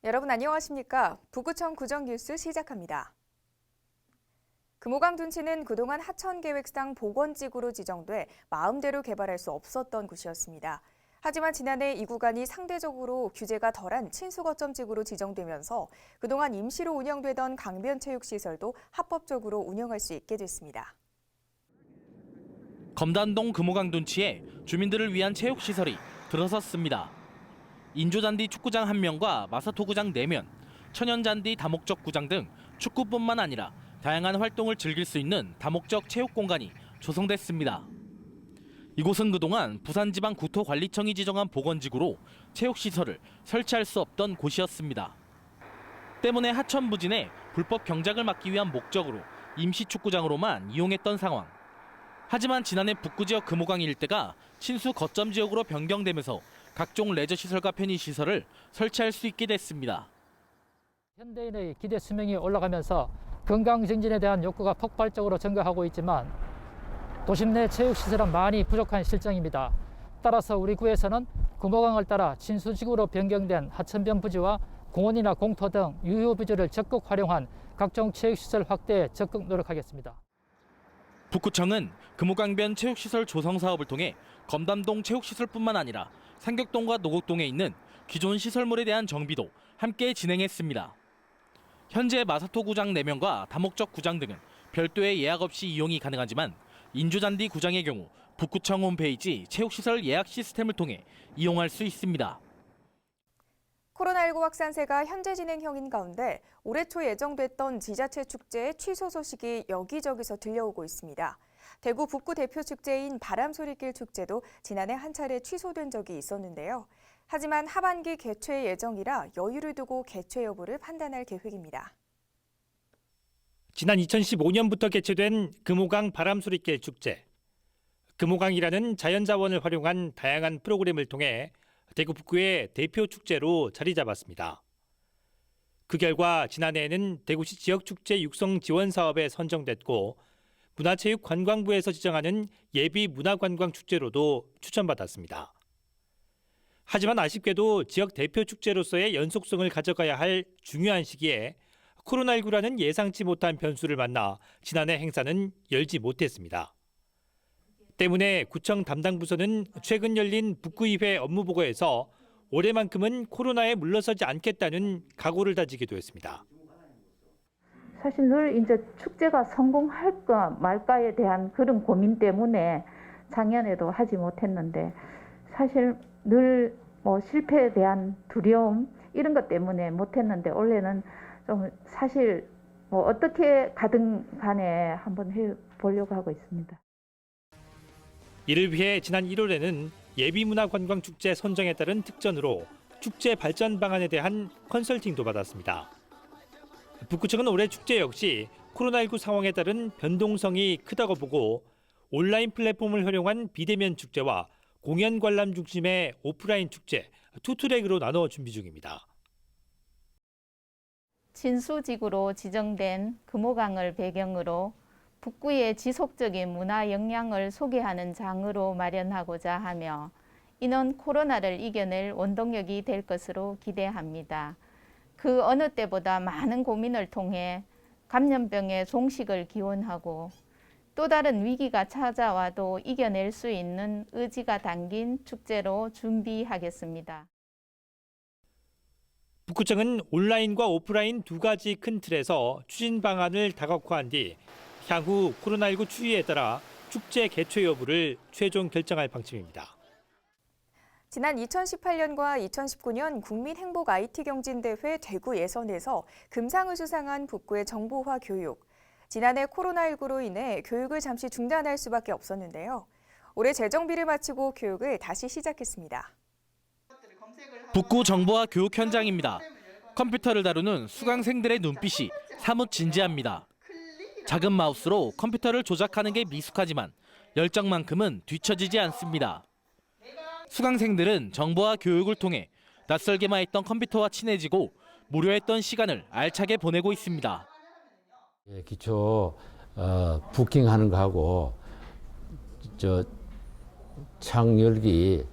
여러분 안녕하십니까? 부구청 구정뉴스 시작합니다. 금호강 둔치는 그동안 하천계획상 보건지구로 지정돼 마음대로 개발할 수 없었던 곳이었습니다. 하지만 지난해 이 구간이 상대적으로 규제가 덜한 친수거점지구로 지정되면서 그동안 임시로 운영되던 강변체육시설도 합법적으로 운영할 수 있게 됐습니다. 검단동 금호강 둔치에 주민들을 위한 체육시설이 들어섰습니다. 인조잔디 축구장 1면과 마사토구장 4면, 천연잔디 다목적 구장 등 축구뿐만 아니라 다양한 활동을 즐길 수 있는 다목적 체육공간이 조성됐습니다. 이곳은 그동안 부산지방국토관리청이 지정한 보건지구로 체육시설을 설치할 수 없던 곳이었습니다. 때문에 하천 부진에 불법 경작을 막기 위한 목적으로 임시축구장으로만 이용했던 상황. 하지만 지난해 북구 지역 금호강 일대가 친수 거점 지역으로 변경되면서 각종 레저시설과 편의시설을 설치할 수 있게 됐습니다. 현대인의 기대 수명이 올라가면서 건강 증진에 대한 욕구가 폭발적으로 증가하고 있지만 도심 내 체육시설은 많이 부족한 실정입니다. 따라서 우리 구에서는 금호강을 따라 친수지구로 변경된 하천변 부지와 공원이나 공터 등 유효 부지를 적극 활용한 각종 체육시설 확대에 적극 노력하겠습니다. 북구청은 금호강변 체육시설 조성 사업을 통해 검담동 체육시설뿐만 아니라 상격동과 노곡동에 있는 기존 시설물에 대한 정비도 함께 진행했습니다. 현재 마사토구장 4면과 다목적 구장 등은 별도의 예약 없이 이용이 가능하지만 인조잔디 구장의 경우 북구청 홈페이지 체육시설 예약 시스템을 통해 이용할 수 있습니다. 코로나19 확산세가 현재 진행형인 가운데 올해 초 예정됐던 지자체 축제의 취소 소식이 여기저기서 들려오고 있습니다. 대구 북구 대표 축제인 바람소리길 축제도 지난해 한 차례 취소된 적이 있었는데요. 하지만 하반기 개최 예정이라 여유를 두고 개최 여부를 판단할 계획입니다. 지난 2015년부터 개최된 금호강 바람소리길 축제. 금호강이라는 자연자원을 활용한 다양한 프로그램을 통해 대구 북구의 대표 축제로 자리 잡았습니다. 그 결과 지난해에는 대구시 지역축제 육성 지원 사업에 선정됐고 문화체육관광부에서 지정하는 예비 문화관광축제로도 추천받았습니다. 하지만 아쉽게도 지역 대표 축제로서의 연속성을 가져가야 할 중요한 시기에 코로나19라는 예상치 못한 변수를 만나 지난해 행사는 열지 못했습니다. 때문에 구청 담당 부서는 최근 열린 북구의회 업무보고에서 올해만큼은 코로나에 물러서지 않겠다는 각오를 다지기도 했습니다. 사실 늘 이제 축제가 성공할까 말까에 대한 그런 고민 때문에 작년에도 하지 못했는데 사실 늘 실패에 대한 두려움 이런 것 때문에 못했는데 올해는 좀 사실 어떻게 가든 간에 한번 해보려고 하고 있습니다. 이를 위해 지난 1월에는 예비문화관광축제 선정에 따른 특전으로 축제 발전 방안에 대한 컨설팅도 받았습니다. 북구청은 올해 축제 역시 코로나19 상황에 따른 변동성이 크다고 보고 온라인 플랫폼을 활용한 비대면 축제와 공연 관람 중심의 오프라인 축제 투 트랙으로 나눠 준비 중입니다. 친수지구로 지정된 금호강을 배경으로 북구의 지속적인 문화 역량을 소개하는 장으로 마련하고자 하며 이는 코로나를 이겨낼 원동력이 될 것으로 기대합니다. 그 어느 때보다 많은 고민을 통해 감염병의 종식을 기원하고 또 다른 위기가 찾아와도 이겨낼 수 있는 의지가 담긴 축제로 준비하겠습니다. 북구청은 온라인과 오프라인 두 가지 큰 틀에서 추진 방안을 다각화한 뒤 향후 코로나19 추이에 따라 축제 개최 여부를 최종 결정할 방침입니다. 지난 2018년과 2019년 국민행복 IT경진대회 대구 예선에서 금상을 수상한 북구의 정보화 교육. 지난해 코로나19로 인해 교육을 잠시 중단할 수밖에 없었는데요. 올해 재정비를 마치고 교육을 다시 시작했습니다. 북구 정보화 교육 현장입니다. 컴퓨터를 다루는 수강생들의 눈빛이 사뭇 진지합니다. 작은 마우스로 컴퓨터를 조작하는 게 미숙하지만 열정만큼은 뒤처지지 않습니다. 수강생들은 정보화 교육을 통해 낯설게만 했던 컴퓨터와 친해지고 무료했던 시간을 알차게 보내고 있습니다. 기초 부킹하는 거하고 창 열기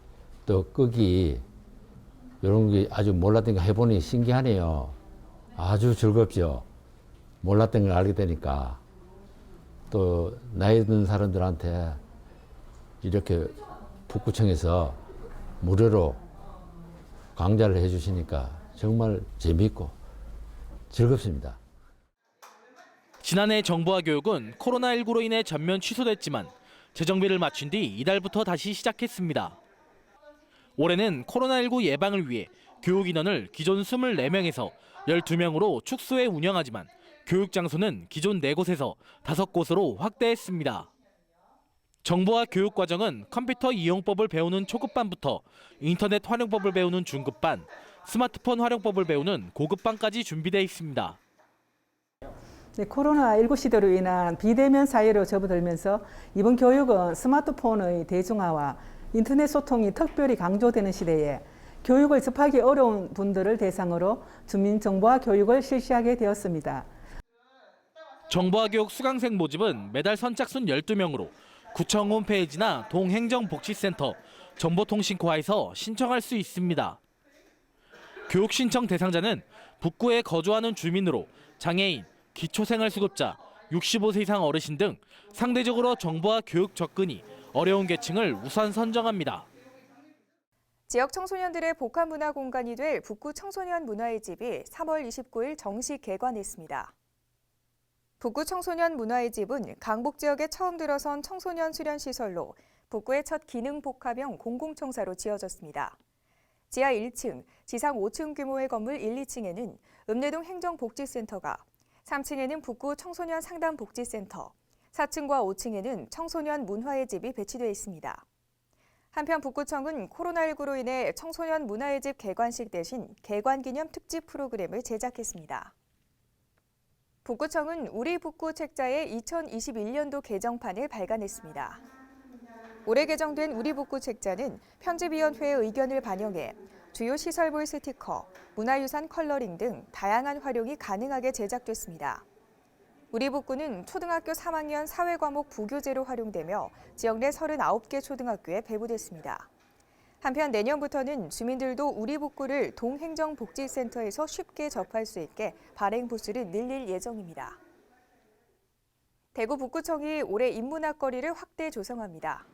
또 끄기 이런 게 아주 몰랐던 거 해보니 신기하네요. 아주 즐겁죠. 몰랐던 걸 알게 되니까. 또 나이 든 사람들한테 이렇게 북구청에서 무료로 강좌를 해주시니까 정말 재미있고 즐겁습니다. 지난해 정부와 교육은 코로나19로 인해 전면 취소됐지만 재정비를 마친 뒤 이달부터 다시 시작했습니다. 올해는 코로나19 예방을 위해 교육 인원을 기존 24명에서 12명으로 축소해 운영하지만 교육 장소는 기존 4곳에서 5곳으로 확대했습니다. 정보화 교육 과정은 컴퓨터 이용법을 배우는 초급반부터 인터넷 활용법을 배우는 중급반, 스마트폰 활용법을 배우는 고급반까지 준비되어 있습니다. 네, 코로나19 시대로 인한 비대면 사회로 접어들면서 이번 교육은 스마트폰의 대중화와 인터넷 소통이 특별히 강조되는 시대에 교육을 접하기 어려운 분들을 대상으로 주민정보화 교육을 실시하게 되었습니다. 정보화 교육 수강생 모집은 매달 선착순 12명으로 구청 홈페이지나 동행정복지센터, 정보통신코아에서 신청할 수 있습니다. 교육 신청 대상자는 북구에 거주하는 주민으로 장애인, 기초생활수급자, 65세 이상 어르신 등 상대적으로 정보화 교육 접근이 어려운 계층을 우선 선정합니다. 지역 청소년들의 복합 문화 공간이 될 북구 청소년 문화의 집이 3월 29일 정식 개관했습니다. 북구 청소년 문화의 집은 강북 지역에 처음 들어선 청소년 수련 시설로 북구의 첫 기능 복합형 공공청사로 지어졌습니다. 지하 1층, 지상 5층 규모의 건물 1, 2층에는 읍내동 행정복지센터가, 3층에는 북구 청소년 상담복지센터, 4층과 5층에는 청소년 문화의 집이 배치되어 있습니다. 한편 북구청은 코로나19로 인해 청소년 문화의 집 개관식 대신 개관 기념 특집 프로그램을 제작했습니다. 북구청은 우리 북구 책자의 2021년도 개정판을 발간했습니다. 올해 개정된 우리 북구 책자는 편집위원회의 의견을 반영해 주요 시설물 스티커, 문화유산 컬러링 등 다양한 활용이 가능하게 제작됐습니다. 우리 북구는 초등학교 3학년 사회과목 부교재로 활용되며 지역 내 39개 초등학교에 배부됐습니다. 한편 내년부터는 주민들도 우리 북구를 동행정복지센터에서 쉽게 접할 수 있게 발행 부수를 늘릴 예정입니다. 대구 북구청이 올해 인문학거리를 확대 조성합니다.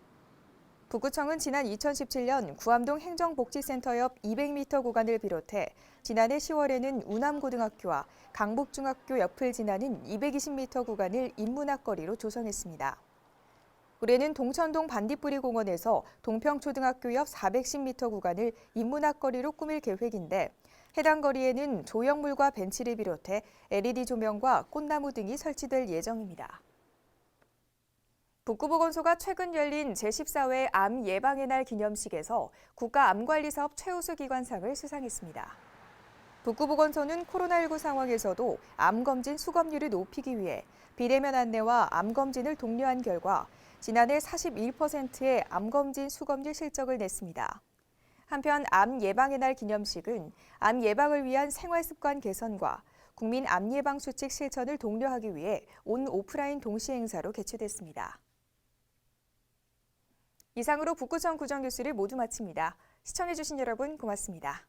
북구청은 지난 2017년 구암동 행정복지센터 옆 200m 구간을 비롯해 지난해 10월에는 우남고등학교와 강북중학교 옆을 지나는 220m 구간을 인문학거리로 조성했습니다. 올해는 동천동 반딧불이 공원에서 동평초등학교 옆 410m 구간을 인문학거리로 꾸밀 계획인데 해당 거리에는 조형물과 벤치를 비롯해 LED 조명과 꽃나무 등이 설치될 예정입니다. 북구보건소가 최근 열린 제14회 암 예방의 날 기념식에서 국가암관리사업 최우수 기관상을 수상했습니다. 북구보건소는 코로나19 상황에서도 암검진 수검률을 높이기 위해 비대면 안내와 암검진을 독려한 결과 지난해 41%의 암검진 수검률 실적을 냈습니다. 한편 암 예방의 날 기념식은 암 예방을 위한 생활습관 개선과 국민 암 예방 수칙 실천을 독려하기 위해 온 오프라인 동시 행사로 개최됐습니다. 이상으로 북구청 구정 뉴스를 모두 마칩니다. 시청해주신 여러분 고맙습니다.